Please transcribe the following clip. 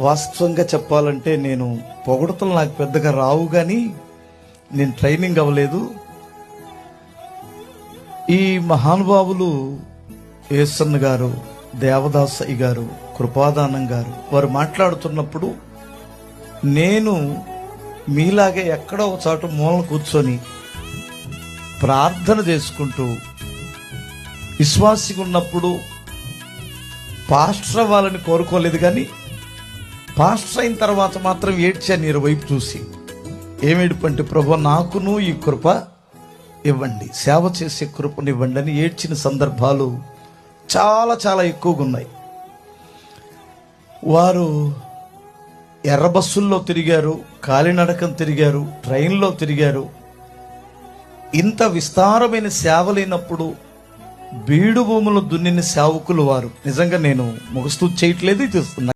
వాస్తవంగా చెప్పాలంటే నేను పొగడతలు నాకు పెద్దగా రావు, కానీ నేను ట్రైనింగ్ అవ్వలేదు. ఈ మహానుభావులు యేసన్న గారు, దేవదాసయ్య గారు, కృపాదానం గారు వారు మాట్లాడుతున్నప్పుడు నేను మీలాగే ఎక్కడో ఒక చోట మూలన కూర్చొని ప్రార్థన చేసుకుంటూ విశ్వాసిగా ఉన్నప్పుడు పాస్టర్ అవ్వాలని కోరుకోలేదు, కానీ పాస్టర్ అయిన తర్వాత మాత్రం ఏడ్చాను నీరు వైపు చూసి. ఏమేడుపంటే, ప్రభు నాకును ఈ కృప ఇవ్వండి, సేవ చేసే కృపనివ్వండి అని ఏడ్చిన సందర్భాలు చాలా చాలా ఎక్కువగా ఉన్నాయి. వారు ఎర్ర బస్సుల్లో తిరిగారు, కాలినడకం తిరిగారు, ట్రైన్లో తిరిగారు. ఇంత విస్తారమైన సేవ లేనప్పుడు బీడు భూములు దున్నిన సేవకులు వారు. నిజంగా నేను ముఖస్తూ చేయట్లేదు, ఇది